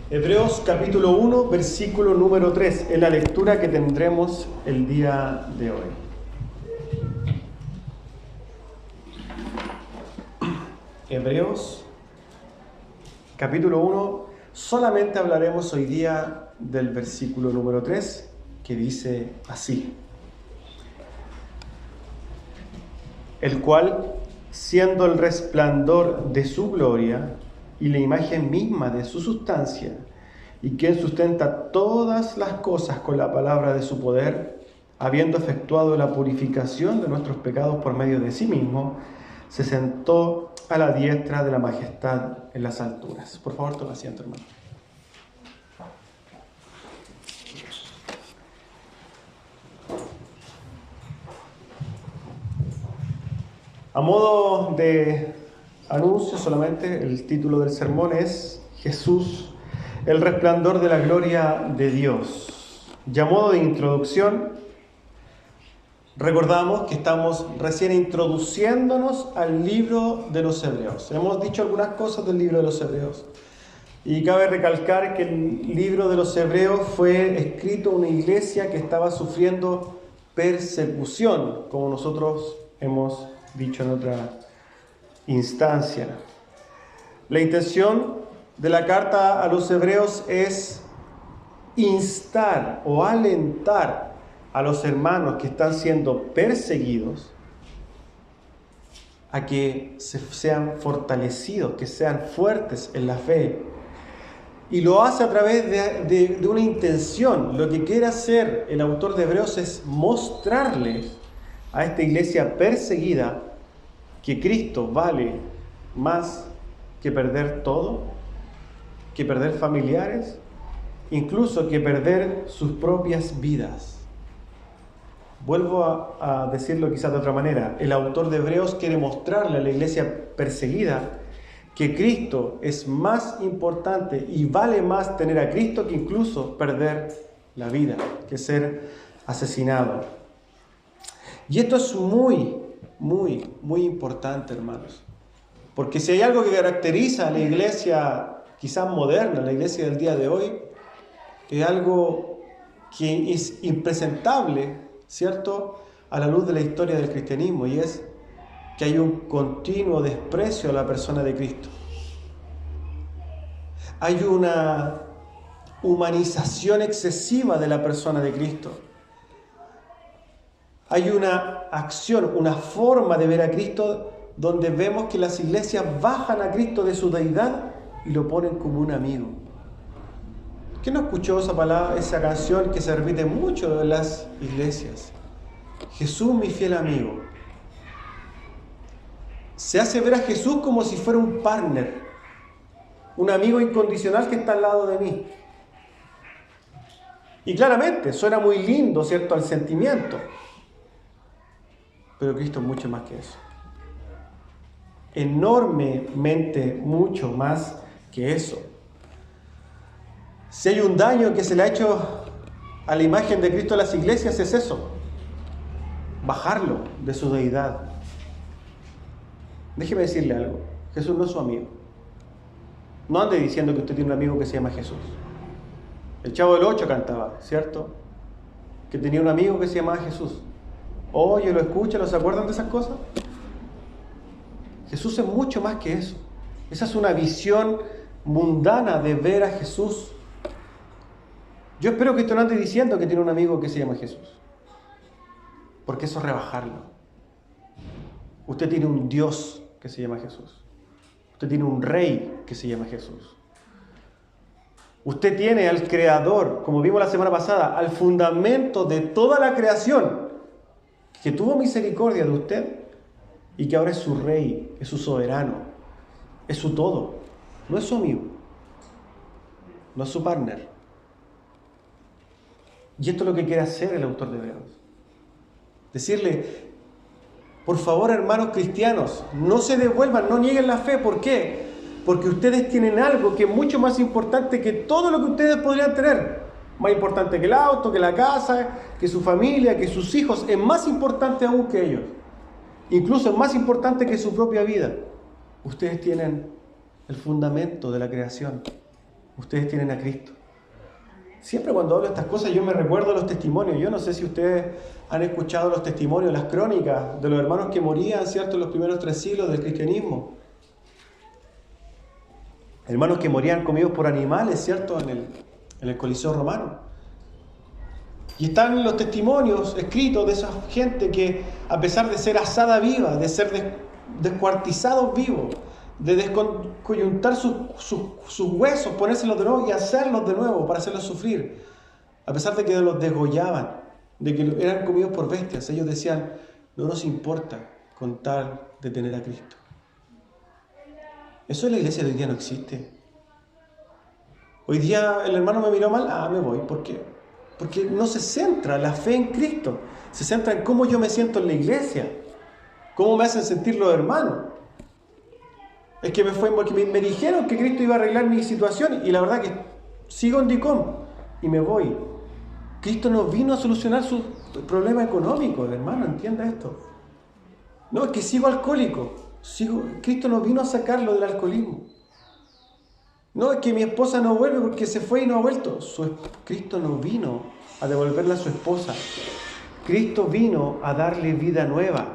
Hebreos capítulo 1, versículo número 3, es la lectura que tendremos el día de hoy. Hebreos capítulo 1, solamente hablaremos hoy día del versículo número 3, que dice así: el cual, siendo el resplandor de su gloria y la imagen misma de su sustancia, y quien sustenta todas las cosas con la palabra de su poder, habiendo efectuado la purificación de nuestros pecados por medio de sí mismo, se sentó a la diestra de la majestad en las alturas. Por favor, toma asiento, hermano. A modo de anuncio solamente, el título del sermón es Jesús, el resplandor de la gloria de Dios. Y a modo de introducción, recordamos que estamos recién introduciéndonos al libro de los Hebreos. Hemos dicho algunas cosas del libro de los Hebreos. Y cabe recalcar que el libro de los Hebreos fue escrito en una iglesia que estaba sufriendo persecución, como nosotros hemos dicho en otra instancia. La intención de la carta a los Hebreos es instar o alentar a los hermanos que están siendo perseguidos a que sean fortalecidos, que sean fuertes en la fe. Y lo hace a través de una intención. Lo que quiere hacer el autor de Hebreos es mostrarles a esta iglesia perseguida que Cristo vale más que perder todo, que perder familiares, incluso que perder sus propias vidas. Vuelvo a decirlo quizás de otra manera. El autor de Hebreos quiere mostrarle a la iglesia perseguida que Cristo es más importante y vale más tener a Cristo que incluso perder la vida, que ser asesinado. Y esto es muy importante, hermanos. Porque si hay algo que caracteriza a la iglesia quizás moderna, la iglesia del día de hoy, es algo que es impresentable, ¿cierto?, a la luz de la historia del cristianismo, y es que hay un continuo desprecio a la persona de Cristo. Hay una humanización excesiva de la persona de Cristo. Hay una acción, una forma de ver a Cristo donde vemos que las iglesias bajan a Cristo de su deidad y lo ponen como un amigo. ¿Quién no escuchó esa palabra, esa canción que se repite mucho en las iglesias? Jesús, mi fiel amigo. Se hace ver a Jesús como si fuera un partner, un amigo incondicional que está al lado de mí. Y claramente suena muy lindo, ¿cierto?, al sentimiento. Pero Cristo es mucho más que eso. Enormemente mucho más que eso. Si hay un daño que se le ha hecho a la imagen de Cristo a las iglesias, es eso: bajarlo de su deidad. Déjeme decirle algo: Jesús no es su amigo. No ande diciendo que usted tiene un amigo que se llama Jesús. El Chavo del Ocho cantaba, ¿cierto?, que tenía un amigo que se llamaba Jesús. Oye, lo escuchan, ¿no se acuerdan de esas cosas? Jesús es mucho más que eso. Esa es una visión mundana de ver a Jesús. Yo espero que usted no ande diciendo que tiene un amigo que se llama Jesús, porque eso es rebajarlo. Usted tiene un Dios que se llama Jesús. Usted tiene un Rey que se llama Jesús. Usted tiene al Creador, como vimos la semana pasada, al fundamento de toda la creación, que tuvo misericordia de usted y que ahora es su Rey, es su soberano, es su todo. No es su amigo, no es su partner. Y esto es lo que quiere hacer el autor de Hebreos. Decirle: por favor, hermanos cristianos, no se devuelvan, no nieguen la fe. ¿Por qué? Porque ustedes tienen algo que es mucho más importante que todo lo que ustedes podrían tener. Más importante que el auto, que la casa, que su familia, que sus hijos. Es más importante aún que ellos. Incluso es más importante que su propia vida. Ustedes tienen el fundamento de la creación. Ustedes tienen a Cristo. Siempre cuando hablo de estas cosas yo me recuerdo los testimonios. Yo no sé si ustedes han escuchado los testimonios, las crónicas de los hermanos que morían, ¿cierto?, en los primeros 3 siglos del cristianismo. Hermanos que morían comidos por animales, ¿cierto?, en el Coliseo romano. Y están los testimonios escritos de esa gente que, a pesar de ser asada viva, de ser descuartizados vivos, de descoyuntar sus huesos, ponérselos de nuevo y hacerlos de nuevo para hacerlos sufrir, a pesar de que los degollaban, de que eran comidos por bestias, ellos decían: no nos importa con tal de tener a Cristo. Eso en la iglesia de hoy día no existe. Hoy día el hermano me miró mal, me voy. ¿Por qué? Porque no se centra la fe en Cristo, se centra en cómo yo me siento en la iglesia, cómo me hacen sentir los hermanos. Es que me dijeron que Cristo iba a arreglar mi situación y la verdad que sigo en DICOM y me voy. Cristo no vino a solucionar su problema económico, hermano, entienda esto. No, es que sigo alcohólico. Cristo no vino a sacarlo del alcoholismo. No, es que mi esposa no vuelve porque se fue y no ha vuelto. Cristo no vino a devolverle a su esposa. Cristo vino a darle vida nueva.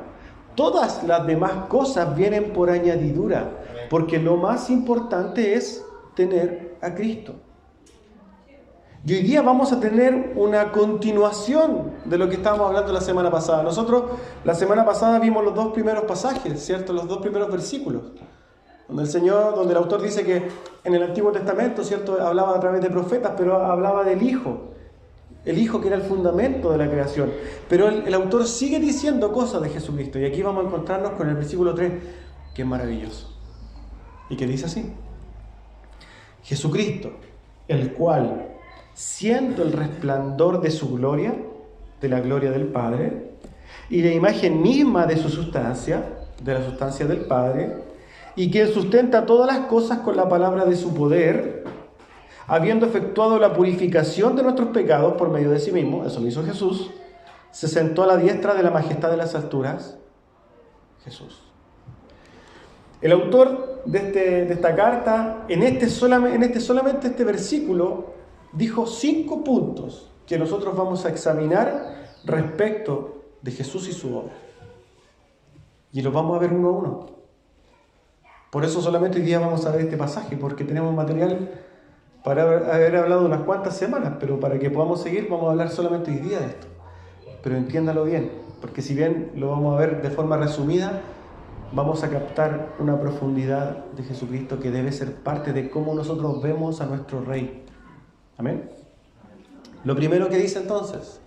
Todas las demás cosas vienen por añadidura, porque lo más importante es tener a Cristo. Y hoy día vamos a tener una continuación de lo que estábamos hablando la semana pasada. Nosotros la semana pasada vimos los 2 primeros pasajes, ¿cierto? Los 2 primeros versículos, donde el autor dice que en el Antiguo Testamento, ¿cierto?, hablaba a través de profetas, pero hablaba del Hijo. El Hijo que era el fundamento de la creación. Pero el autor sigue diciendo cosas de Jesucristo. Y aquí vamos a encontrarnos con el versículo 3, que es maravilloso. Y que dice así: Jesucristo, el cual, siendo el resplandor de su gloria, de la gloria del Padre, y la imagen misma de su sustancia, de la sustancia del Padre, y quien sustenta todas las cosas con la palabra de su poder, habiendo efectuado la purificación de nuestros pecados por medio de sí mismo, eso lo hizo Jesús, se sentó a la diestra de la majestad de las alturas. Jesús. El autor de esta carta, solamente este versículo, dijo 5 puntos que nosotros vamos a examinar respecto de Jesús y su obra. Y los vamos a ver uno a uno. Por eso solamente hoy día vamos a ver este pasaje, porque tenemos material para haber hablado unas cuantas semanas, pero para que podamos seguir vamos a hablar solamente hoy día de esto. Pero entiéndalo bien, porque si bien lo vamos a ver de forma resumida, vamos a captar una profundidad de Jesucristo que debe ser parte de cómo nosotros vemos a nuestro Rey. Amén. Lo primero que dice entonces: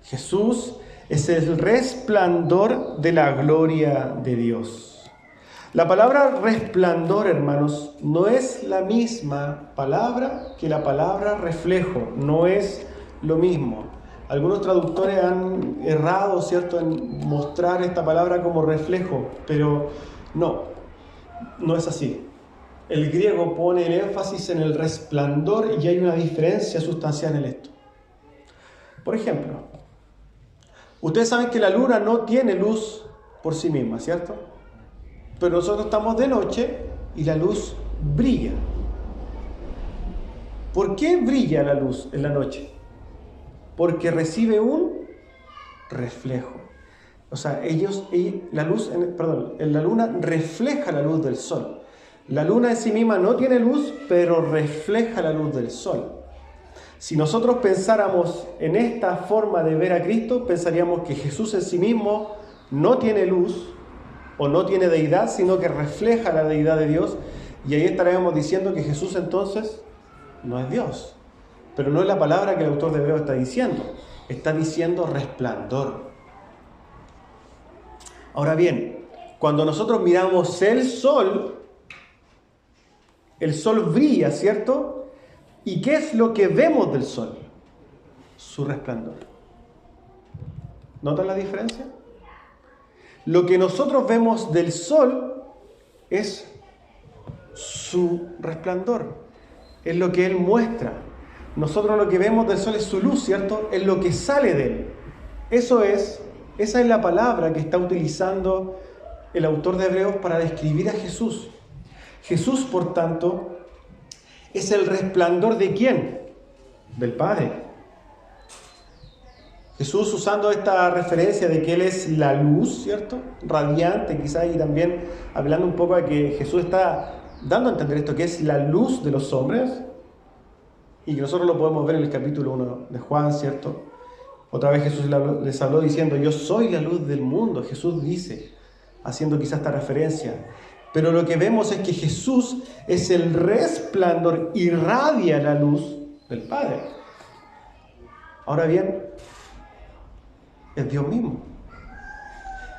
Jesús es el resplandor de la gloria de Dios. La palabra resplandor, hermanos, no es la misma palabra que la palabra reflejo. No es lo mismo. Algunos traductores han errado, ¿cierto?, en mostrar esta palabra como reflejo, pero no es así. El griego pone el énfasis en el resplandor y hay una diferencia sustancial en esto. Por ejemplo, ustedes saben que la luna no tiene luz por sí misma, ¿cierto? Pero nosotros estamos de noche y la luz brilla. ¿Por qué brilla la luz en la noche? Porque recibe un reflejo. O sea, la luna refleja la luz del sol. La luna en sí misma no tiene luz, pero refleja la luz del sol. Si nosotros pensáramos en esta forma de ver a Cristo, pensaríamos que Jesús en sí mismo no tiene luz o no tiene deidad, sino que refleja la deidad de Dios, y ahí estaríamos diciendo que Jesús entonces no es Dios. Pero no es la palabra que el autor de Hebreos está diciendo resplandor. Ahora bien, cuando nosotros miramos el sol brilla, ¿cierto? ¿Y qué es lo que vemos del sol? Su resplandor. ¿Notan la diferencia? Lo que nosotros vemos del sol es su resplandor, es lo que él muestra. Nosotros lo que vemos del sol es su luz, ¿cierto? Es lo que sale de él. Esa es la palabra que está utilizando el autor de Hebreos para describir a Jesús. Jesús, por tanto, ¿Es el resplandor de quién? Del Padre. Jesús, usando esta referencia de que Él es la luz, ¿cierto? Radiante, quizás, y también hablando un poco de que Jesús está dando a entender esto, que es la luz de los hombres, y que nosotros lo podemos ver en el capítulo 1 de Juan, ¿cierto? Otra vez Jesús les habló diciendo, yo soy la luz del mundo. Jesús dice, haciendo quizás esta referencia. Pero lo que vemos es que Jesús es el resplandor, irradia la luz del Padre. Ahora bien, es Dios mismo.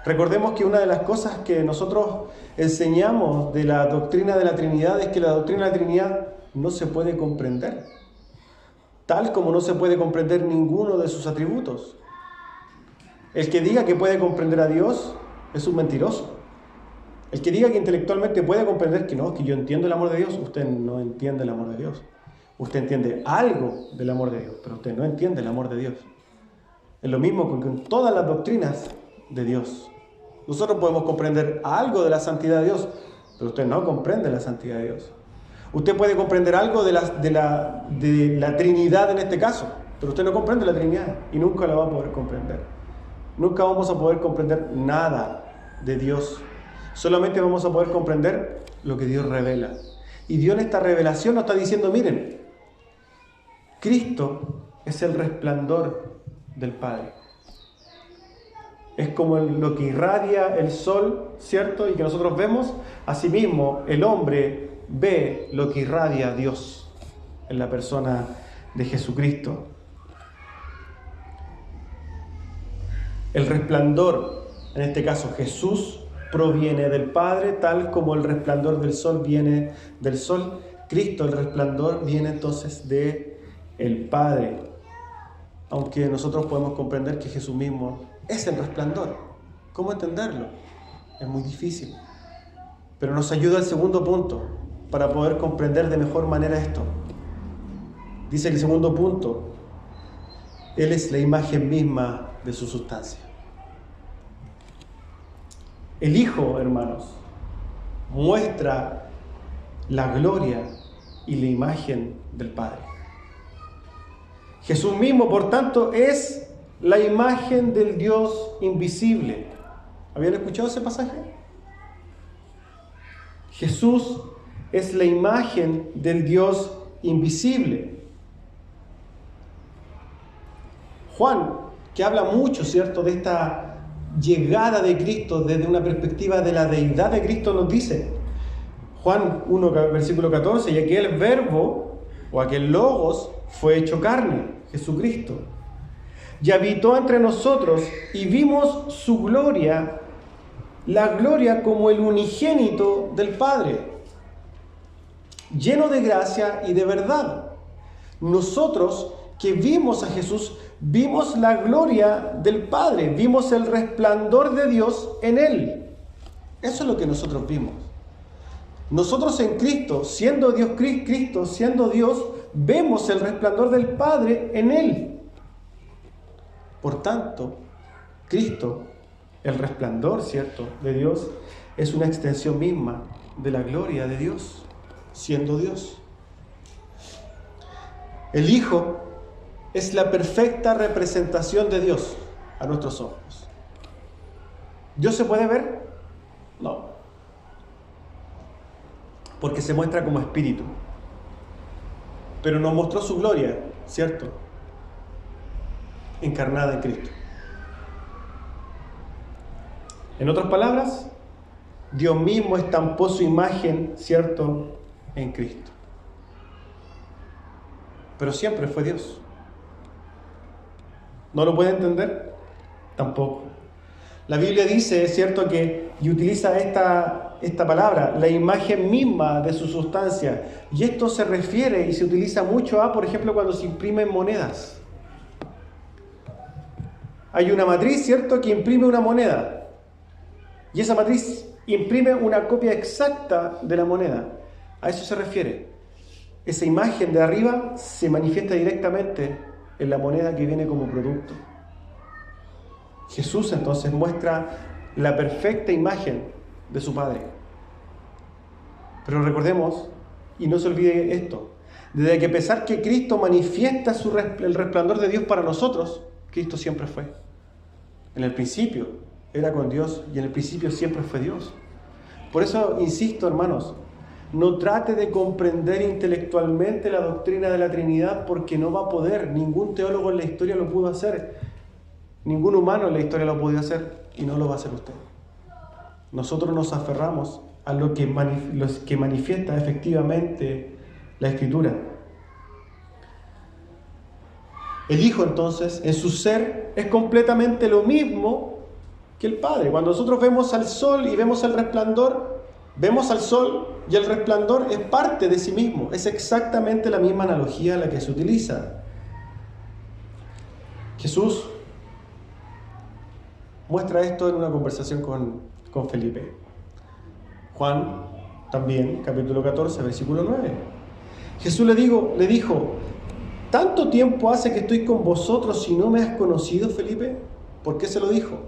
Recordemos que una de las cosas que nosotros enseñamos de la doctrina de la Trinidad es que la doctrina de la Trinidad no se puede comprender, tal como no se puede comprender ninguno de sus atributos. El que diga que puede comprender a Dios es un mentiroso. El que diga que intelectualmente puede comprender que no, que yo entiendo el amor de Dios, usted no entiende el amor de Dios. Usted entiende algo del amor de Dios, pero usted no entiende el amor de Dios. Es lo mismo con todas las doctrinas de Dios. Nosotros podemos comprender algo de la santidad de Dios, pero usted no comprende la santidad de Dios. Usted puede comprender algo de la Trinidad en este caso, pero usted no comprende la Trinidad y nunca la va a poder comprender. Nunca vamos a poder comprender nada de Dios. Solamente vamos a poder comprender lo que Dios revela. Y Dios en esta revelación nos está diciendo, miren, Cristo es el resplandor del Padre. Es como lo que irradia el sol, ¿cierto? Y que nosotros vemos. Asimismo, el hombre ve lo que irradia Dios en la persona de Jesucristo. El resplandor, en este caso Jesús, proviene del Padre, tal como el resplandor del sol viene del sol. Cristo, el resplandor, viene entonces de el Padre. Aunque nosotros podemos comprender que Jesús mismo es el resplandor. ¿Cómo entenderlo? Es muy difícil. Pero nos ayuda el segundo punto para poder comprender de mejor manera esto. Dice el segundo punto, Él es la imagen misma de su sustancia. El Hijo, hermanos, muestra la gloria y la imagen del Padre. Jesús mismo, por tanto, es la imagen del Dios invisible. ¿Habían escuchado ese pasaje? Jesús es la imagen del Dios invisible. Juan, que habla mucho, ¿cierto?, de esta llegada de Cristo desde una perspectiva de la deidad de Cristo, nos dice, Juan 1, versículo 14, y aquel verbo, o aquel logos, fue hecho carne, Jesucristo, y habitó entre nosotros, y vimos su gloria, la gloria como el unigénito del Padre, lleno de gracia y de verdad. Nosotros que vimos a Jesús, vimos la gloria del Padre, vimos el resplandor de Dios en Él. Eso es lo que nosotros vimos. Nosotros en Cristo, siendo Dios, Cristo siendo Dios, vemos el resplandor del Padre en Él. Por tanto, Cristo, el resplandor, ¿cierto?, de Dios, es una extensión misma de la gloria de Dios, siendo Dios. El Hijo es la perfecta representación de Dios a nuestros ojos. ¿Dios se puede ver? No. Porque se muestra como espíritu. Pero nos mostró su gloria, ¿cierto?, encarnada en Cristo. En otras palabras, Dios mismo estampó su imagen, ¿cierto?, en Cristo. Pero siempre fue Dios. ¿No lo puede entender? Tampoco. La Biblia dice, es cierto, que y utiliza esta palabra, la imagen misma de su sustancia. Y esto se refiere y se utiliza mucho por ejemplo, cuando se imprimen monedas. Hay una matriz, ¿cierto?, que imprime una moneda. Y esa matriz imprime una copia exacta de la moneda. A eso se refiere. Esa imagen de arriba se manifiesta directamente en la moneda que viene como producto. Jesús entonces muestra la perfecta imagen de su Padre. Pero recordemos, y no se olvide esto, Desde que a pesar que Cristo manifiesta el resplandor de Dios para nosotros, Cristo siempre fue. En el principio era con Dios y en el principio siempre fue Dios. Por eso insisto, hermanos, no trate de comprender intelectualmente la doctrina de la Trinidad porque no va a poder. Ningún teólogo en la historia lo pudo hacer. Ningún humano en la historia lo podía hacer y no lo va a hacer usted. Nosotros nos aferramos a lo que manifiesta efectivamente la Escritura. El Hijo, entonces, en su ser, es completamente lo mismo que el Padre. Cuando nosotros vemos al sol y vemos el resplandor, vemos al sol y el resplandor es parte de sí mismo. Es exactamente la misma analogía la que se utiliza. Jesús muestra esto en una conversación con Felipe. Juan, también, capítulo 14, versículo 9. Jesús le dijo, ¿tanto tiempo hace que estoy con vosotros y no me has conocido, Felipe? ¿Por qué se lo dijo?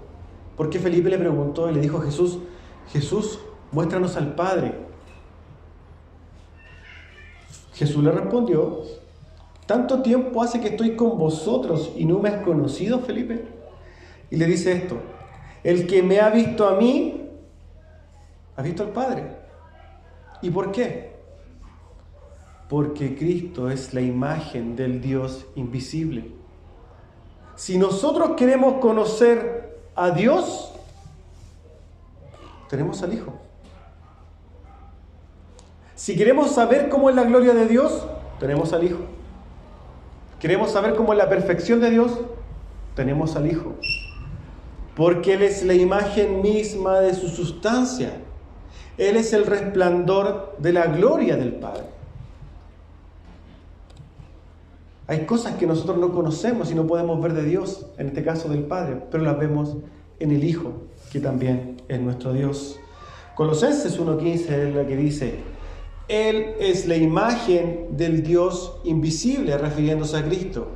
Porque Felipe le preguntó y le dijo a Jesús, muéstranos al Padre. Jesús le respondió, ¿tanto tiempo hace que estoy con vosotros y no me has conocido, Felipe? Y le dice esto, el que me ha visto a mí, ha visto al Padre. ¿Y por qué? Porque Cristo es la imagen del Dios invisible. Si nosotros queremos conocer a Dios, tenemos al Hijo. Si queremos saber cómo es la gloria de Dios, tenemos al Hijo. ¿Queremos saber cómo es la perfección de Dios? Tenemos al Hijo. Porque Él es la imagen misma de su sustancia. Él es el resplandor de la gloria del Padre. Hay cosas que nosotros no conocemos y no podemos ver de Dios, en este caso del Padre, pero las vemos en el Hijo, que también es nuestro Dios. Colosenses 1:15 es la que dice, Él es la imagen del Dios invisible, refiriéndose a Cristo.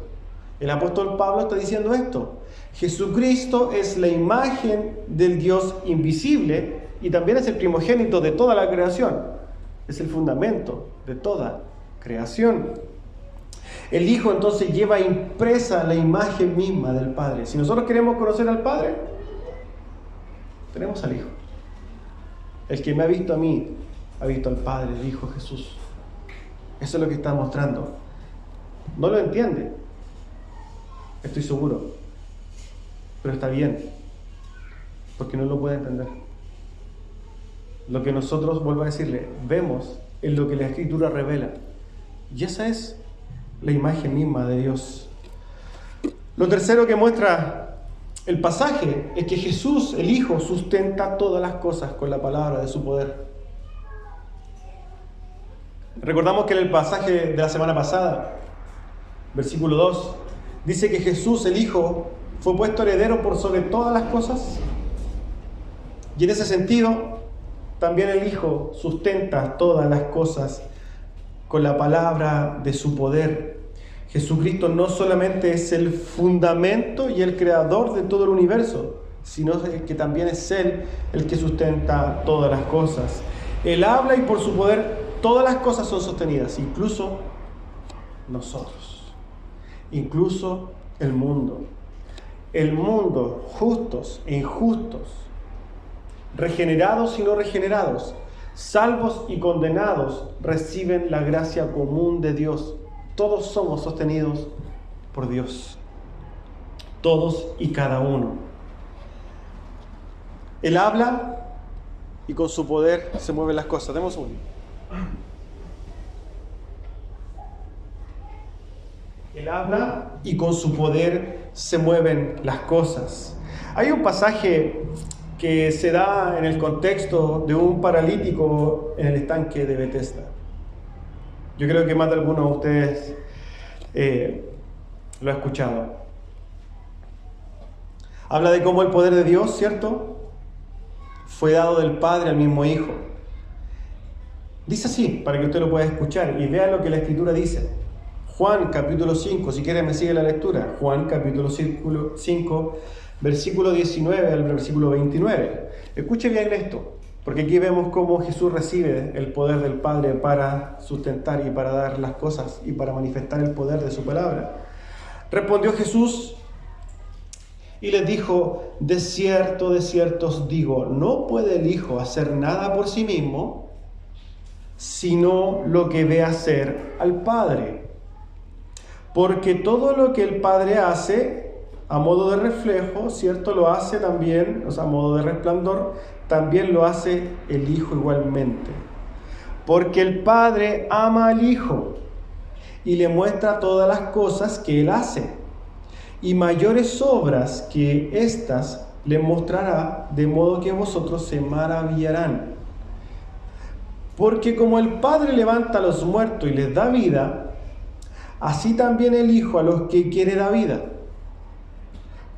El apóstol Pablo está diciendo esto. Jesucristo es la imagen del Dios invisible y también es el primogénito de toda la creación. Es el fundamento de toda creación. El Hijo entonces lleva impresa la imagen misma del Padre. Si nosotros queremos conocer al Padre, tenemos al Hijo. El que me ha visto a mí, ha visto al Padre, dijo Jesús. Eso es lo que está mostrando. No lo entiende, estoy seguro, pero está bien, porque no lo puede entender. Lo que nosotros, vuelvo a decirle, vemos en lo que la Escritura revela. Y esa es la imagen misma de Dios. Lo tercero que muestra el pasaje es que Jesús, el Hijo, sustenta todas las cosas con la palabra de su poder. Recordamos que en el pasaje de la semana pasada, versículo 2, dice que Jesús, el Hijo, fue puesto heredero por sobre todas las cosas. Y en ese sentido, también el Hijo sustenta todas las cosas con la palabra de su poder. Jesucristo no solamente es el fundamento y el creador de todo el universo, sino que también es Él el que sustenta todas las cosas. Él habla y por su poder todas las cosas son sostenidas, incluso nosotros, incluso el mundo. El mundo, justos e injustos, regenerados y no regenerados, salvos y condenados, reciben la gracia común de Dios. Todos somos sostenidos por Dios. Todos y cada uno. Él habla y con su poder se mueven las cosas. Demos un. Él habla y con su poder se mueven las cosas. Hay un pasaje que se da en el contexto de un paralítico en el estanque de Betesda. Yo creo que más de alguno de ustedes lo ha escuchado. Habla de cómo el poder de Dios, ¿cierto?, fue dado del Padre al mismo Hijo. Dice así, para que usted lo pueda escuchar y vea lo que la Escritura dice. Juan capítulo 5, si quiere me sigue la lectura. Juan capítulo 5, versículo 19 al versículo 29. Escuche bien esto. Porque aquí vemos cómo Jesús recibe el poder del Padre para sustentar y para dar las cosas y para manifestar el poder de su palabra. Respondió Jesús y les dijo: de cierto os digo, no puede el Hijo hacer nada por sí mismo, sino lo que ve hacer al Padre. Porque todo lo que el Padre hace, a modo de reflejo, ¿cierto? Lo hace también, o sea, a modo de resplandor, también lo hace el Hijo igualmente. Porque el Padre ama al Hijo y le muestra todas las cosas que Él hace. Y mayores obras que éstas le mostrará, de modo que vosotros se maravillarán. Porque como el Padre levanta a los muertos y les da vida, así también el Hijo a los que quiere da vida.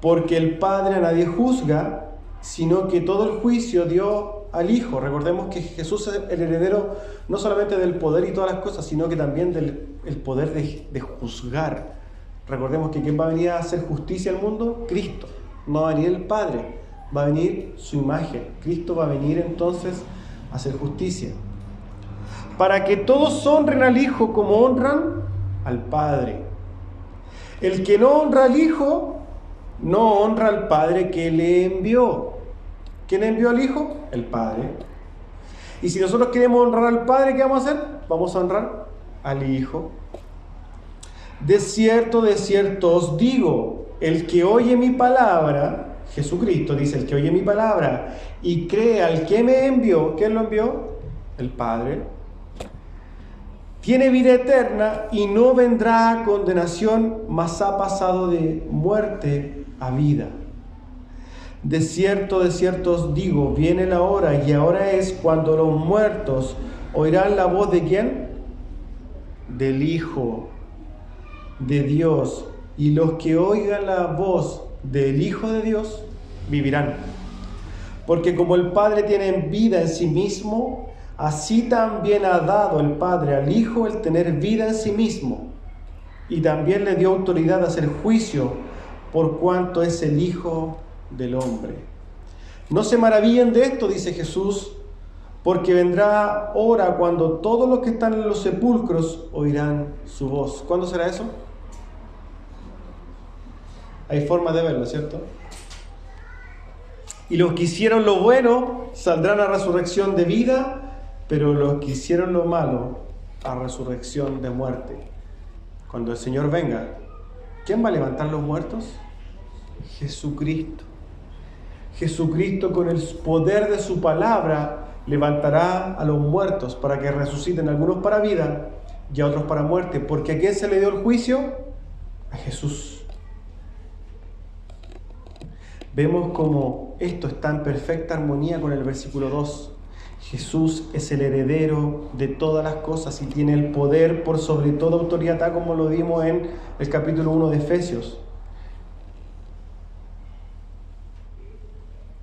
Porque el Padre a nadie juzga, sino que todo el juicio dio al Hijo. Recordemos que Jesús es el heredero no solamente del poder y todas las cosas, sino que también del poder de juzgar. Recordemos que ¿quién va a venir a hacer justicia al mundo? Cristo. No va a venir el Padre, va a venir su imagen. Cristo va a venir entonces a hacer justicia. Para que todos honren al Hijo como honran al Padre. El que no honra al Hijo, no honra al Padre que le envió. ¿Quién envió al Hijo? El Padre. Y si nosotros queremos honrar al Padre, ¿qué vamos a hacer? Vamos a honrar al Hijo. De cierto os digo, el que oye mi palabra, Jesucristo dice, el que oye mi palabra y cree al que me envió, ¿quién lo envió? El Padre. Tiene vida eterna y no vendrá a condenación, mas ha pasado de muerte a vida. De cierto os digo, viene la hora y ahora es cuando los muertos oirán la voz ¿de quién? Del Hijo de Dios, y los que oigan la voz del Hijo de Dios vivirán. Porque como el Padre tiene vida en sí mismo, así también ha dado el Padre al Hijo el tener vida en sí mismo, y también le dio autoridad a hacer juicio, por cuanto es el Hijo del Hombre. No se maravillen de esto, dice Jesús, porque vendrá hora cuando todos los que están en los sepulcros oirán su voz. ¿Cuándo será eso? Hay formas de verlo, ¿cierto? Y los que hicieron lo bueno saldrán a resurrección de vida, pero los que hicieron lo malo a resurrección de muerte. Cuando el Señor venga, ¿quién va a levantar los muertos? Jesucristo. Jesucristo, con el poder de su palabra, levantará a los muertos para que resuciten, algunos para vida y a otros para muerte. Porque ¿a quién se le dio el juicio? A Jesús. Vemos como esto está en perfecta armonía con el versículo 2. Jesús es el heredero de todas las cosas y tiene el poder por sobre toda autoridad, tal como lo vimos en el capítulo 1 de Efesios.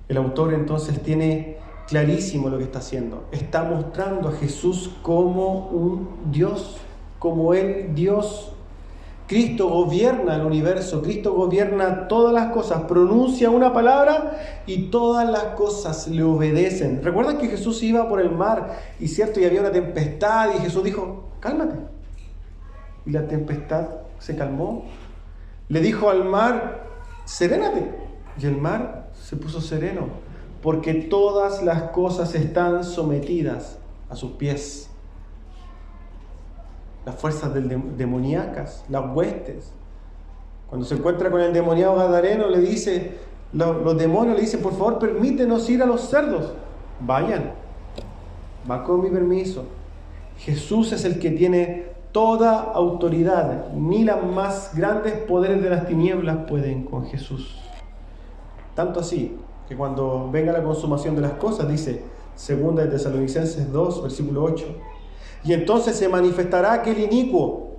El autor entonces tiene clarísimo lo que está haciendo. Está mostrando a Jesús como un Dios, como el Dios. Cristo gobierna el universo, Cristo gobierna todas las cosas, pronuncia una palabra y todas las cosas le obedecen. ¿Recuerdan que Jesús iba por el mar y cierto, y había una tempestad y Jesús dijo, cálmate? Y la tempestad se calmó. Le dijo al mar, serénate. Y el mar se puso sereno, porque todas las cosas están sometidas a sus pies. Las fuerzas demoníacas, las huestes. Cuando se encuentra con el demoniado gadareno, le dice, los demonios le dicen, por favor, permítenos ir a los cerdos. Vayan, va con mi permiso. Jesús es el que tiene toda autoridad. Ni los más grandes poderes de las tinieblas pueden con Jesús. Tanto así, que cuando venga la consumación de las cosas, dice 2 de Tesalonicenses 2, versículo 8, y entonces se manifestará aquel inicuo,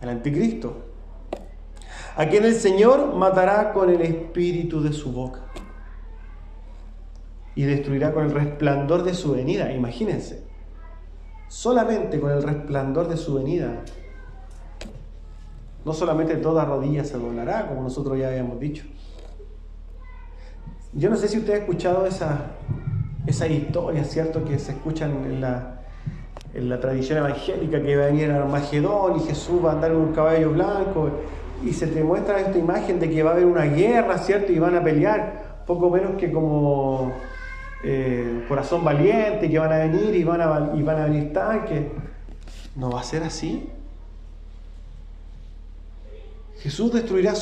el anticristo, a quien el Señor matará con el espíritu de su boca y destruirá con el resplandor de su venida. Imagínense, solamente con el resplandor de su venida, no solamente toda rodilla se doblará, como nosotros ya habíamos dicho. Yo no sé si usted ha escuchado Esas historias, ¿cierto?, que se escuchan en la tradición evangélica, que va a venir Armagedón y Jesús va a andar en un caballo blanco, y se te muestra esta imagen de que va a haber una guerra, ¿cierto?, y van a pelear, poco menos que como Corazón Valiente, que van a venir y van a venir tanques. ¿No va a ser así? Jesús destruirá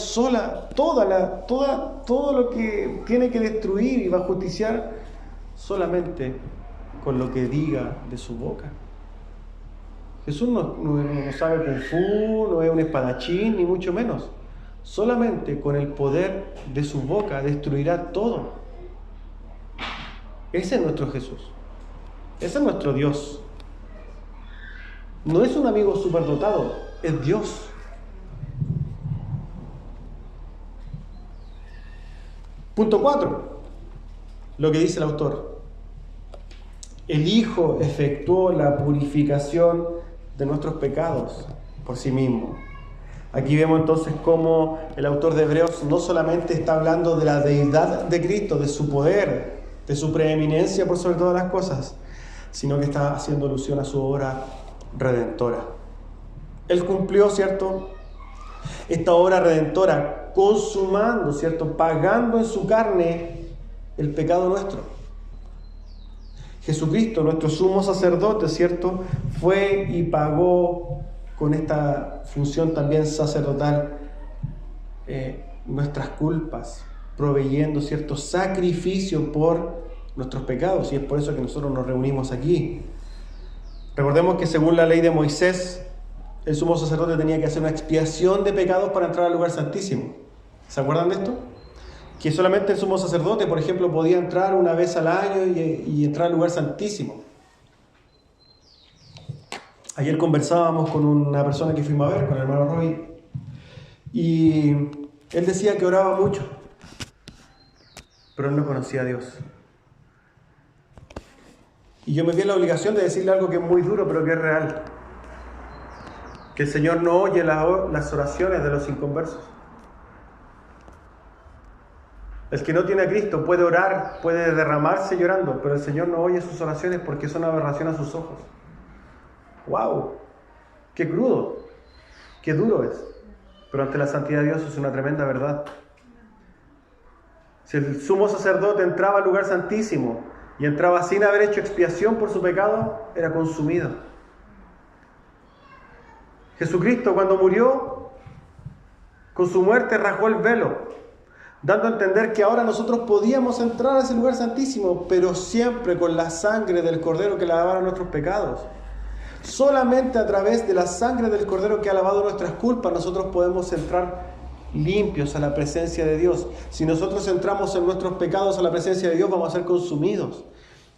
todo lo que tiene que destruir, y va a justiciar solamente con lo que diga de su boca. Jesús no sabe kung fu, no es un espadachín, ni mucho menos. Solamente con el poder de su boca destruirá todo. Ese es nuestro Jesús. Ese es nuestro Dios. No es un amigo superdotado, es Dios. Punto 4. Lo que dice el autor. El Hijo efectuó la purificación de nuestros pecados por sí mismo. Aquí vemos entonces cómo el autor de Hebreos no solamente está hablando de la deidad de Cristo, de su poder, de su preeminencia por sobre todas las cosas, sino que está haciendo alusión a su obra redentora. Él cumplió, ¿cierto?, esta obra redentora, consumando, ¿cierto?, pagando en su carne el pecado nuestro. Jesucristo, nuestro sumo sacerdote, ¿cierto?, fue y pagó con esta función también sacerdotal nuestras culpas, proveyendo cierto sacrificio por nuestros pecados, y es por eso que nosotros nos reunimos aquí. Recordemos que según la ley de Moisés, el sumo sacerdote tenía que hacer una expiación de pecados para entrar al lugar santísimo. ¿Se acuerdan de esto? Que solamente el sumo sacerdote, por ejemplo, podía entrar una vez al año y entrar al lugar santísimo. Ayer conversábamos con una persona que fuimos a ver, con el hermano Roy, y él decía que oraba mucho, pero él no conocía a Dios. Y yo me vi en la obligación de decirle algo que es muy duro, pero que es real. Que el Señor no oye las oraciones de los inconversos. El que no tiene a Cristo puede orar, puede derramarse llorando, pero el Señor no oye sus oraciones porque es una aberración a sus ojos. ¡Wow! ¡Qué crudo! ¡Qué duro es! Pero ante la santidad de Dios es una tremenda verdad. Si el sumo sacerdote entraba al lugar santísimo y entraba sin haber hecho expiación por su pecado, era consumido. Jesucristo, cuando murió, con su muerte rasgó el velo, dando a entender que ahora nosotros podíamos entrar a ese lugar santísimo, pero siempre con la sangre del Cordero que lavara nuestros pecados. Solamente a través de la sangre del Cordero que ha lavado nuestras culpas, nosotros podemos entrar limpios a la presencia de Dios. Si nosotros entramos en nuestros pecados a la presencia de Dios, vamos a ser consumidos.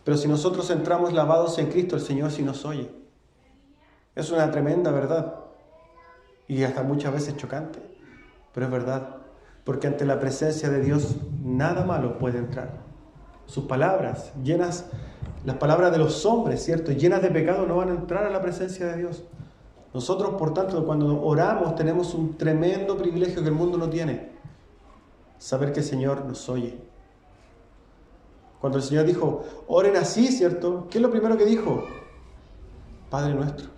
Pero si nosotros entramos lavados en Cristo, el Señor sí nos oye. Es una tremenda verdad. Y hasta muchas veces chocante. Pero es verdad. Porque ante la presencia de Dios, nada malo puede entrar. Sus palabras, las palabras de los hombres, ¿cierto?, llenas de pecado, no van a entrar a la presencia de Dios. Nosotros, por tanto, cuando oramos, tenemos un tremendo privilegio que el mundo no tiene. Saber que el Señor nos oye. Cuando el Señor dijo, oren así, ¿cierto?, ¿qué es lo primero que dijo? Padre nuestro.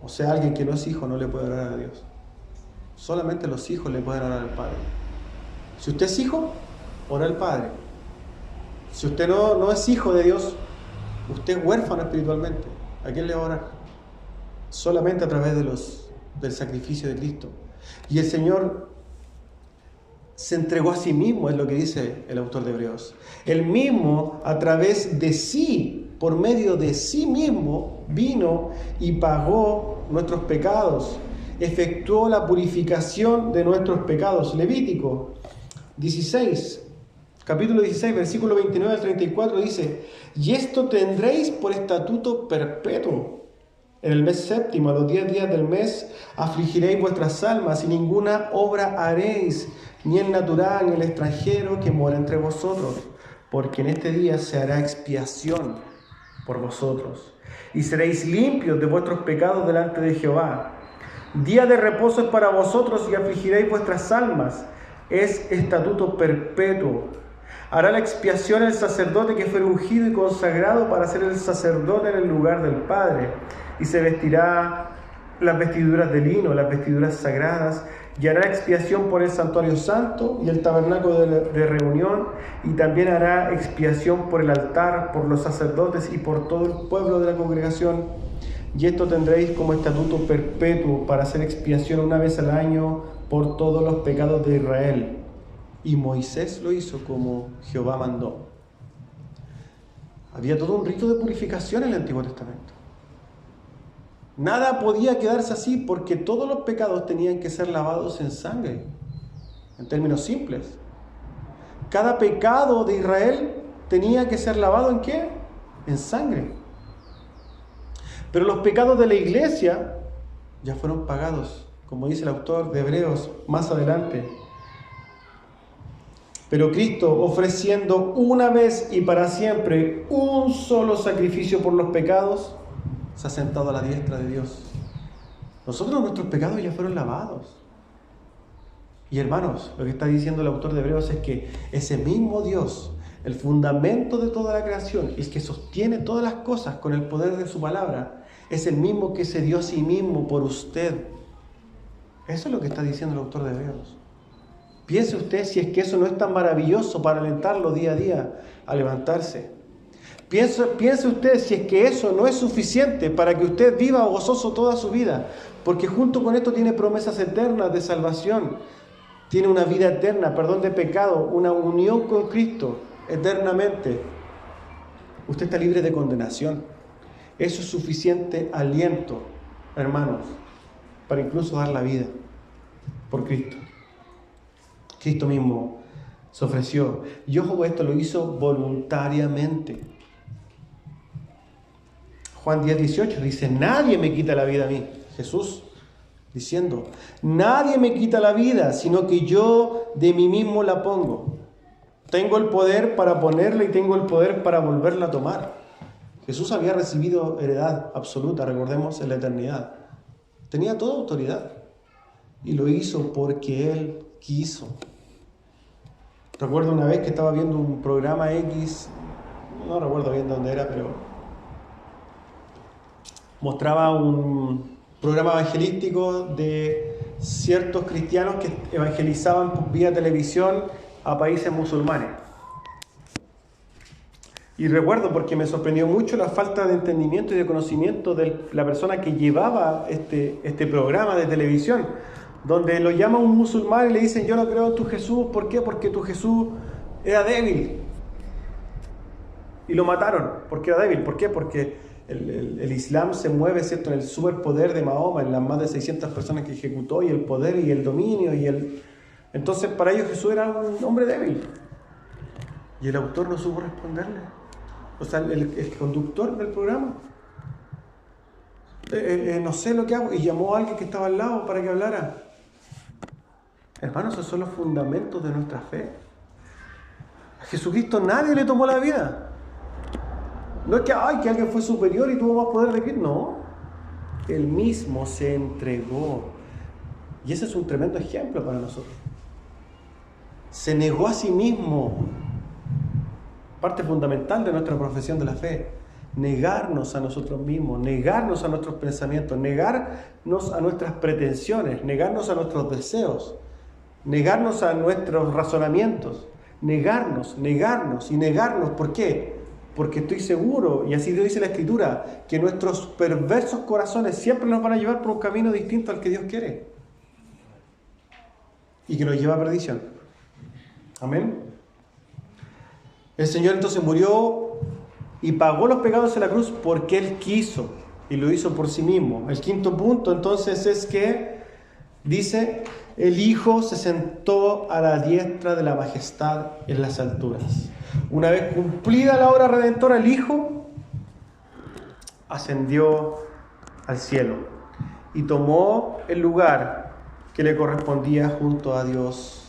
O sea, alguien que no es hijo no le puede orar a Dios. Solamente los hijos le pueden orar al Padre. Si usted es hijo, ora al Padre. Si usted no es hijo de Dios, usted es huérfano espiritualmente. ¿A quién le va a orar? Solamente a través del sacrificio de Cristo. Y el Señor se entregó a sí mismo, es lo que dice el autor de Hebreos. Él mismo, a través de sí, por medio de sí mismo, vino y pagó nuestros pecados. Efectuó la purificación de nuestros pecados. Levítico 16, capítulo 16, versículo 29 al 34 dice: y esto tendréis por estatuto perpetuo. En el mes séptimo, a los 10 días del mes, afligiréis vuestras almas, y ninguna obra haréis, ni el natural, ni el extranjero que mora entre vosotros, porque en este día se hará expiación por vosotros, y seréis limpios de vuestros pecados delante de Jehová. Día de reposo es para vosotros, y afligiréis vuestras almas. Es estatuto perpetuo. Hará la expiación el sacerdote que fuere ungido y consagrado para ser el sacerdote en el lugar del Padre, y se vestirá las vestiduras de lino, las vestiduras sagradas, y hará expiación por el santuario santo y el tabernáculo de reunión, y también hará expiación por el altar, por los sacerdotes y por todo el pueblo de la congregación. Y esto tendréis como estatuto perpetuo para hacer expiación una vez al año por todos los pecados de Israel. Y Moisés lo hizo como Jehová mandó. Había todo un rito de purificación en el Antiguo Testamento. Nada podía quedarse así porque todos los pecados tenían que ser lavados en sangre, en términos simples. Cada pecado de Israel tenía que ser lavado ¿en qué? En sangre. Pero los pecados de la iglesia ya fueron pagados, como dice el autor de Hebreos más adelante. Pero Cristo, ofreciendo una vez y para siempre un solo sacrificio por los pecados, se ha sentado a la diestra de Dios. Nuestros pecados ya fueron lavados. Y hermanos, lo que está diciendo el autor de Hebreos es que ese mismo Dios, el fundamento de toda la creación, el que sostiene todas las cosas con el poder de su palabra, es el mismo que se dio a sí mismo por usted. Eso es lo que está diciendo el autor de Hebreos. Piense usted si es que eso no es tan maravilloso para alentarlo día a día a levantarse. Piense usted si es que eso no es suficiente para que usted viva gozoso toda su vida, porque junto con esto tiene promesas eternas de salvación, tiene una vida eterna, perdón de pecado, una unión con Cristo eternamente. Usted está libre de condenación. Eso es suficiente aliento, hermanos, para incluso dar la vida por Cristo. Cristo mismo se ofreció. Y ojo, esto lo hizo voluntariamente. Juan 10:18 dice, nadie me quita la vida a mí. Jesús diciendo, nadie me quita la vida, sino que yo de mí mismo la pongo. Tengo el poder para ponerla y tengo el poder para volverla a tomar. Jesús había recibido heredad absoluta, recordemos, en la eternidad. Tenía toda autoridad. Y lo hizo porque Él quiso. Recuerdo una vez que estaba viendo un programa X, no recuerdo bien dónde era, pero mostraba un programa evangelístico de ciertos cristianos que evangelizaban vía televisión a países musulmanes. Y recuerdo porque me sorprendió mucho la falta de entendimiento y de conocimiento de la persona que llevaba este programa de televisión, donde lo llama un musulmán y le dicen, yo no creo en tu Jesús. ¿Por qué? Porque tu Jesús era débil. Y lo mataron porque era débil. ¿Por qué? Porque el Islam se mueve, ¿cierto?, en el superpoder de Mahoma, en las más de 600 personas que ejecutó, y el poder y el dominio. Entonces para ellos Jesús era un hombre débil. Y el autor no supo responderle. O sea, el conductor del programa. No sé lo que hago. Y llamó a alguien que estaba al lado para que hablara. Hermanos, esos son los fundamentos de nuestra fe. A Jesucristo nadie le tomó la vida. No es que alguien fue superior y tuvo más poder de Cristo. No. Él mismo se entregó. Y ese es un tremendo ejemplo para nosotros. Se negó a sí mismo. Parte fundamental de nuestra profesión de la fe. Negarnos a nosotros mismos, negarnos a nuestros pensamientos, negarnos a nuestras pretensiones, negarnos a nuestros deseos, negarnos a nuestros razonamientos, negarnos y negarnos. ¿Por qué? Porque estoy seguro, y así lo dice la Escritura, que nuestros perversos corazones siempre nos van a llevar por un camino distinto al que Dios quiere. Y que nos lleva a perdición. Amén. El Señor entonces murió y pagó los pecados en la cruz porque Él quiso. Y lo hizo por sí mismo. El quinto punto entonces es que, dice, el Hijo se sentó a la diestra de la majestad en las alturas. Una vez cumplida la obra redentora, el Hijo ascendió al cielo y tomó el lugar que le correspondía junto a Dios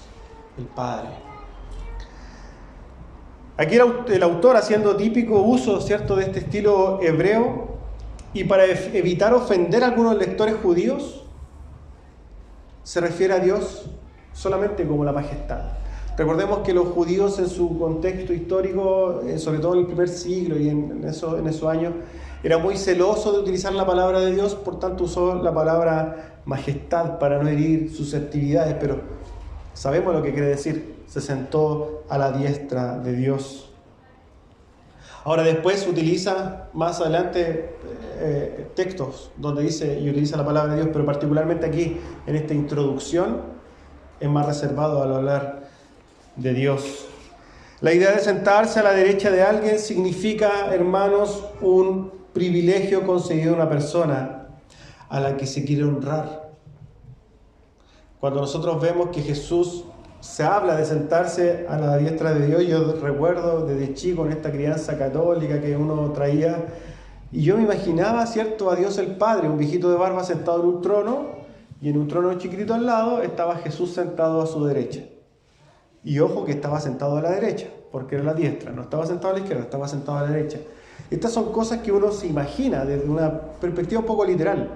el Padre. Aquí el autor, haciendo típico uso, ¿cierto?, de este estilo hebreo, y para evitar ofender a algunos lectores judíos, se refiere a Dios solamente como la majestad. Recordemos que los judíos en su contexto histórico, sobre todo en el primer siglo y en esos años, era muy celoso de utilizar la palabra de Dios, por tanto usó la palabra majestad para no herir susceptibilidades, pero sabemos lo que quiere decir, se sentó a la diestra de Dios. Ahora después utiliza más adelante textos donde dice y utiliza la palabra de Dios, pero particularmente aquí en esta introducción es más reservado al hablar de Dios. La idea de sentarse a la derecha de alguien significa, hermanos, un privilegio concedido a una persona a la que se quiere honrar. Cuando nosotros vemos que Jesús se habla de sentarse a la diestra de Dios, yo recuerdo desde chico en esta crianza católica que uno traía, y yo me imaginaba, ¿cierto?, a Dios el Padre, un viejito de barba sentado en un trono, y en un trono chiquitito al lado estaba Jesús sentado a su derecha. Y ojo que estaba sentado a la derecha, porque era la diestra, no estaba sentado a la izquierda, estaba sentado a la derecha. Estas son cosas que uno se imagina desde una perspectiva un poco literal,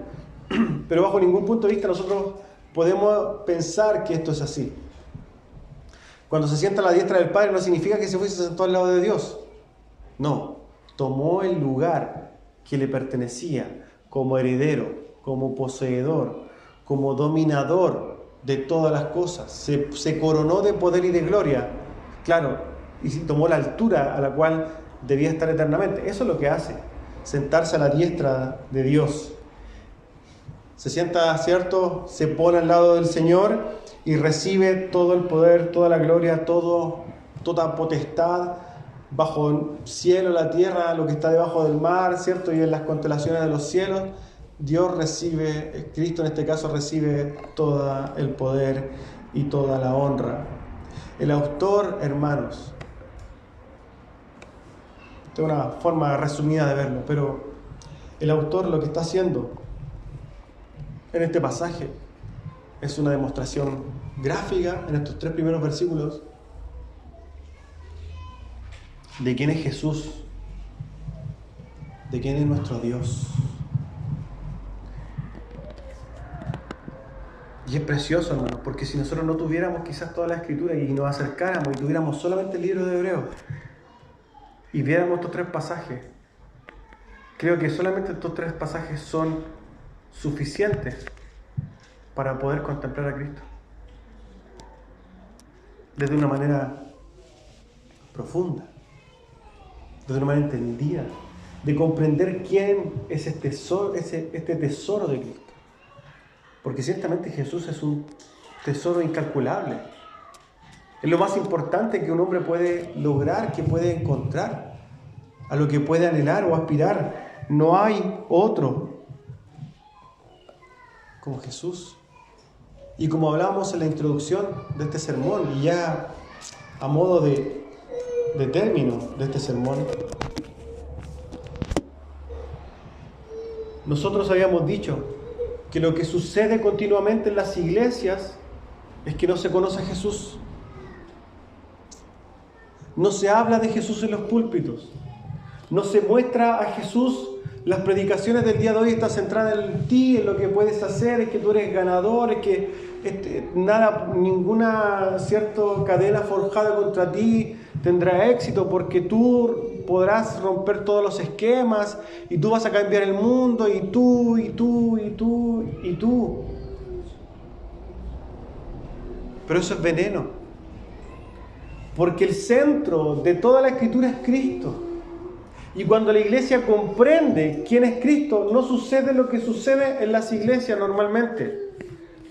pero bajo ningún punto de vista nosotros podemos pensar que esto es así. Cuando se sienta a la diestra del Padre no significa que se fuese sentado al lado de Dios. No, tomó el lugar que le pertenecía como heredero, como poseedor, como dominador de todas las cosas. Se coronó de poder y de gloria, claro, y tomó la altura a la cual debía estar eternamente. Eso es lo que hace, sentarse a la diestra de Dios. Se sienta, ¿cierto?, se pone al lado del Señor y recibe todo el poder, toda la gloria, toda potestad bajo el cielo, la tierra, lo que está debajo del mar, ¿cierto?, y en las constelaciones de los cielos. Dios recibe, Cristo en este caso recibe todo el poder y toda la honra. El autor, hermanos, esta es una forma resumida de verlo, pero el autor lo que está haciendo en este pasaje es una demostración gráfica en estos 3 primeros versículos de quién es Jesús, de quién es nuestro Dios. Y es precioso, hermano, porque si nosotros no tuviéramos quizás toda la Escritura y nos acercáramos y tuviéramos solamente el libro de Hebreos y viéramos estos 3 pasajes, creo que solamente estos 3 pasajes son suficientes para poder contemplar a Cristo desde una manera profunda, desde una manera entendida, de comprender quién es este tesoro de Cristo. Porque ciertamente Jesús es un tesoro incalculable. Es lo más importante que un hombre puede lograr, que puede encontrar, a lo que puede anhelar o aspirar. No hay otro como Jesús. Y como hablábamos en la introducción de este sermón, y ya a modo de término de este sermón, nosotros habíamos dicho que lo que sucede continuamente en las iglesias es que no se conoce a Jesús. No se habla de Jesús en los púlpitos. No se muestra a Jesús. Las predicaciones del día de hoy están centradas en ti, en lo que puedes hacer, es que tú eres ganador, es que ninguna cadena forjada contra ti tendrá éxito porque tú podrás romper todos los esquemas y tú vas a cambiar el mundo y tú. Pero eso es veneno. Porque el centro de toda la Escritura es Cristo. Y cuando la iglesia comprende quién es Cristo, no sucede lo que sucede en las iglesias normalmente.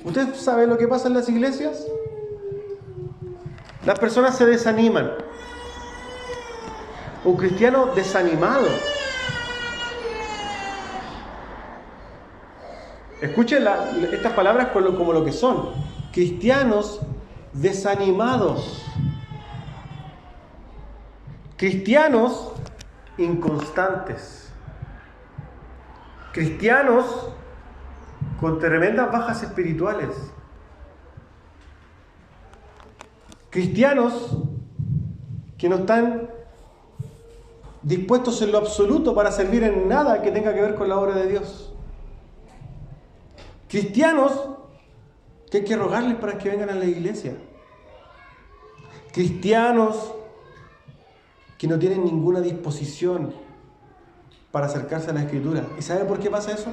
¿Usted sabe lo que pasa en las iglesias? Las personas se desaniman. Un cristiano desanimado. Escuchen estas palabras como lo que son. Cristianos desanimados. Cristianos inconstantes. Cristianos con tremendas bajas espirituales. Cristianos que no están dispuestos en lo absoluto para servir en nada que tenga que ver con la obra de Dios. Cristianos que hay que rogarles para que vengan a la iglesia. cristianos que no tienen ninguna disposición para acercarse a la Escritura. ¿Y sabe por qué pasa eso?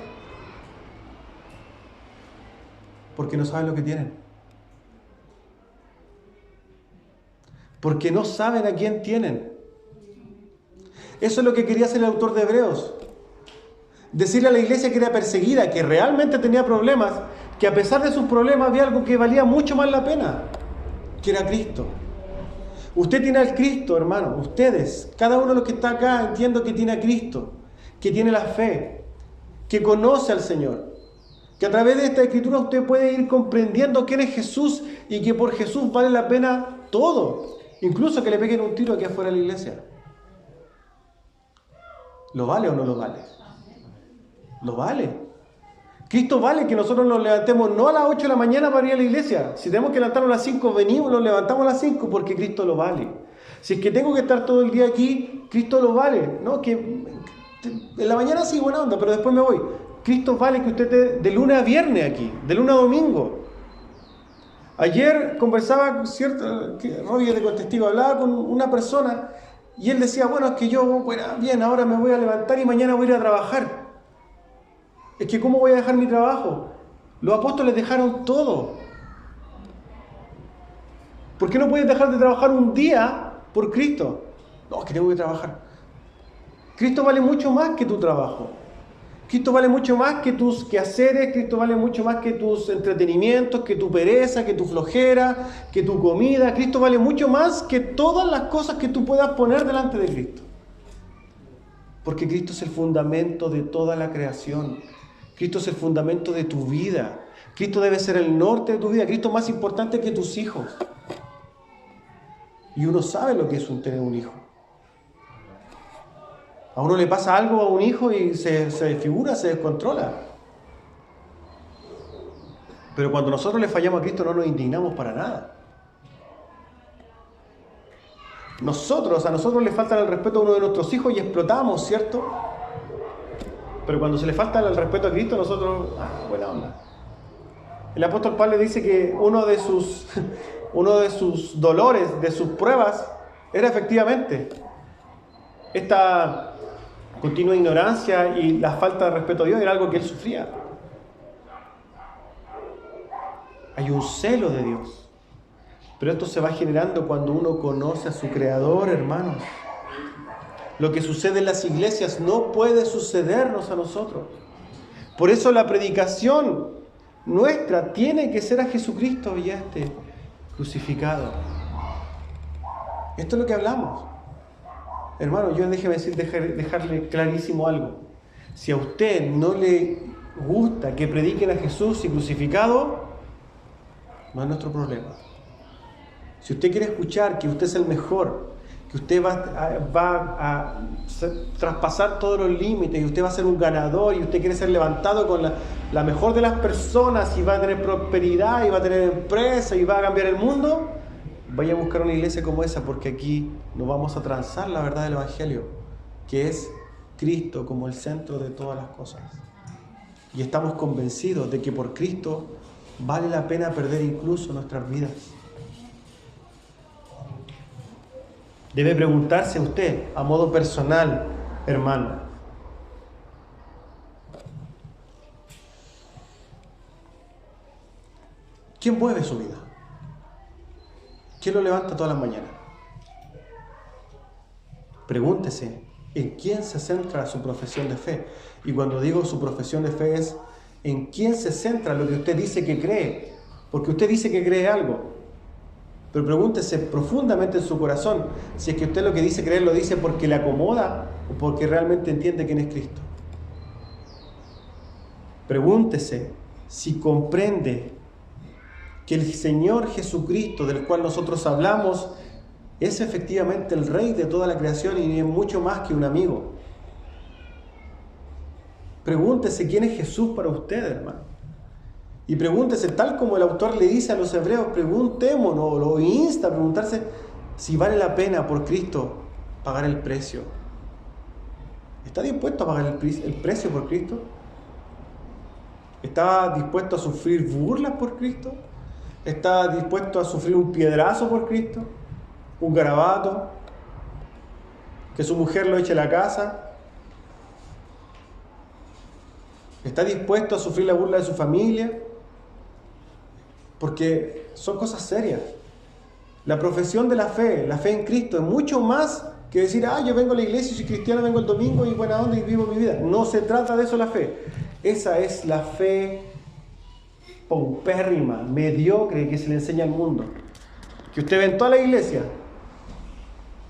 Porque no saben lo que tienen. Porque no saben a quién tienen. Eso es lo que quería hacer el autor de Hebreos. Decirle a la iglesia que era perseguida, que realmente tenía problemas, que a pesar de sus problemas había algo que valía mucho más la pena, que era Cristo. Usted tiene al Cristo, hermano. Ustedes, cada uno de los que está acá, entiendo que tiene a Cristo, que tiene la fe, que conoce al Señor. Que a través de esta escritura usted puede ir comprendiendo quién es Jesús y que por Jesús vale la pena todo. Incluso que le peguen un tiro aquí afuera de la iglesia. ¿Lo vale o no lo vale? Lo vale. Cristo vale que nosotros nos levantemos no a las 8 de la mañana para ir a la iglesia. Si tenemos que levantarnos a las 5, venimos, nos levantamos a las 5 porque Cristo lo vale. Si es que tengo que estar todo el día aquí, Cristo lo vale. ¿No? Que en la mañana sí, buena onda, pero después me voy. Cristo vale que usted esté de lunes a viernes aquí, de lunes a domingo. Ayer conversaba, cierto, que Roger de Contestigo hablaba con una persona y él decía, bueno, es que yo, bueno, bien, ahora me voy a levantar y mañana voy a ir a trabajar. Es que ¿cómo voy a dejar mi trabajo? Los apóstoles dejaron todo. ¿Por qué no puedes dejar de trabajar un día por Cristo? No, es que tengo que trabajar. Cristo vale mucho más que tu trabajo. Cristo vale mucho más que tus quehaceres, Cristo vale mucho más que tus entretenimientos, que tu pereza, que tu flojera, que tu comida. Cristo vale mucho más que todas las cosas que tú puedas poner delante de Cristo. Porque Cristo es el fundamento de toda la creación. Cristo es el fundamento de tu vida. Cristo debe ser el norte de tu vida. Cristo es más importante que tus hijos. Y uno sabe lo que es tener un hijo. A uno le pasa algo a un hijo y se desfigura, se descontrola. Pero cuando nosotros le fallamos a Cristo no nos indignamos para nada. A nosotros le falta el respeto a uno de nuestros hijos y explotamos, ¿cierto? Pero cuando se le falta el respeto a Cristo, nosotros, buena onda. El apóstol Pablo dice que uno de sus dolores, de sus pruebas, era efectivamente esta continua ignorancia y la falta de respeto a Dios, era algo que él sufría. Hay un celo de Dios. Pero esto se va generando cuando uno conoce a su Creador, hermanos. Lo que sucede en las iglesias no puede sucedernos a nosotros. Por eso la predicación nuestra tiene que ser a Jesucristo y a este crucificado. Esto es lo que hablamos. Hermano, yo dejarle clarísimo algo. Si a usted no le gusta que prediquen a Jesús y crucificado, no es nuestro problema. Si usted quiere escuchar que usted es el mejor, que usted va a traspasar todos los límites y usted va a ser un ganador y usted quiere ser levantado con la mejor de las personas y va a tener prosperidad y va a tener empresa y va a cambiar el mundo, vaya a buscar una iglesia como esa, porque aquí nos vamos a transar la verdad del Evangelio, que es Cristo como el centro de todas las cosas. Y estamos convencidos de que por Cristo vale la pena perder incluso nuestras vidas. Debe preguntarse usted, a modo personal, hermano, ¿quién mueve su vida? ¿Quién lo levanta todas las mañanas? Pregúntese, ¿en quién se centra su profesión de fe? Y cuando digo su profesión de fe es, ¿en quién se centra lo que usted dice que cree? Porque usted dice que cree algo. Pero pregúntese profundamente en su corazón si es que usted lo que dice creer lo dice porque le acomoda o porque realmente entiende quién es Cristo. Pregúntese si comprende que el Señor Jesucristo, del cual nosotros hablamos, es efectivamente el Rey de toda la creación y es mucho más que un amigo. Pregúntese quién es Jesús para usted, hermano. Y pregúntese, tal como el autor le dice a los hebreos, preguntémonos, lo insta a preguntarse si vale la pena por Cristo pagar el precio. ¿Está dispuesto a pagar el precio por Cristo? ¿Está dispuesto a sufrir burlas por Cristo? ¿Está dispuesto a sufrir un piedrazo por Cristo? un garabato, que su mujer lo eche a la casa. ¿Está dispuesto a sufrir la burla de su familia? Porque son cosas serias. La profesión de la fe en Cristo, es mucho más que decir, yo vengo a la iglesia, soy cristiano, vengo el domingo y buena onda y vivo mi vida. No se trata de eso la fe. Esa es la fe paupérrima, mediocre que se le enseña al mundo. Que usted ve en toda la iglesia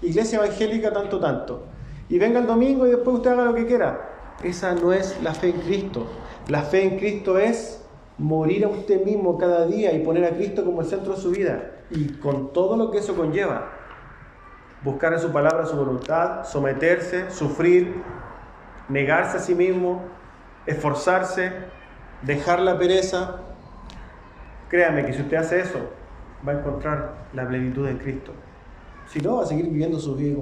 evangélica tanto, y venga el domingo y después usted haga lo que quiera. Esa no es la fe en Cristo. La fe en Cristo es morir a usted mismo cada día y poner a Cristo como el centro de su vida, y con todo lo que eso conlleva. Buscar en su palabra su voluntad, someterse, sufrir, negarse a sí mismo, esforzarse, dejar la pereza. Créame que si usted hace eso, va a encontrar la plenitud en Cristo. Si no, va a seguir viviendo su vida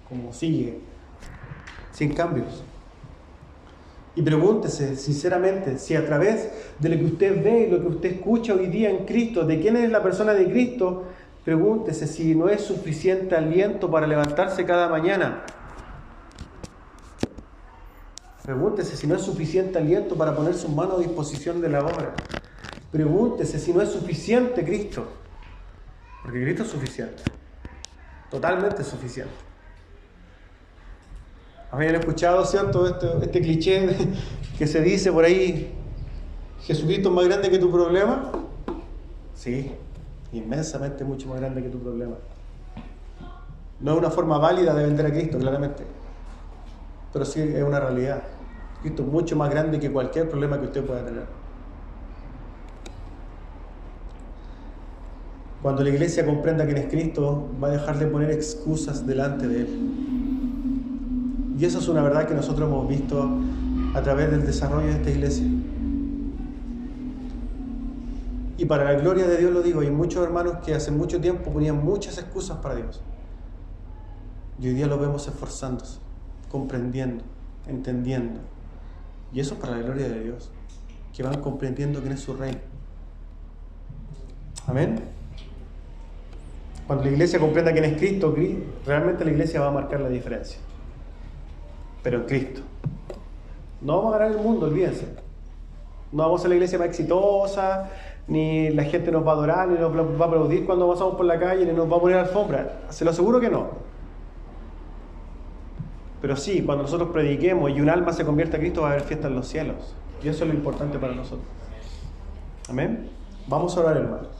como sigue, sin cambios. Y pregúntese sinceramente si a través de lo que usted ve y lo que usted escucha hoy día en Cristo, de quién es la persona de Cristo, pregúntese si no es suficiente aliento para levantarse cada mañana. Pregúntese si no es suficiente aliento para poner sus manos a disposición de la obra. Pregúntese si no es suficiente Cristo. Porque Cristo es suficiente. Totalmente suficiente. ¿Habían escuchado, cierto, este cliché que se dice por ahí, Jesucristo es más grande que tu problema? Sí, inmensamente mucho más grande que tu problema. No es una forma válida de vender a Cristo, claramente, pero sí es una realidad. Cristo es mucho más grande que cualquier problema que usted pueda tener. Cuando la iglesia comprenda quién es Cristo, va a dejar de poner excusas delante de Él. Y eso es una verdad que nosotros hemos visto a través del desarrollo de esta iglesia. Y para la gloria de Dios lo digo, hay muchos hermanos que hace mucho tiempo ponían muchas excusas para Dios. Y hoy día los vemos esforzándose, comprendiendo, entendiendo. Y eso es para la gloria de Dios, que van comprendiendo quién es su reino. Amén. Cuando la iglesia comprenda quién es Cristo, realmente la iglesia va a marcar la diferencia. Pero en Cristo. No vamos a ganar el mundo, olvídense. No vamos a ser la iglesia más exitosa, ni la gente nos va a adorar, ni nos va a aplaudir cuando pasamos por la calle, ni nos va a poner alfombra. Se lo aseguro que no. Pero sí, cuando nosotros prediquemos y un alma se convierta a Cristo, va a haber fiesta en los cielos. Y eso es lo importante para nosotros. Amén. Vamos a orar, hermanos.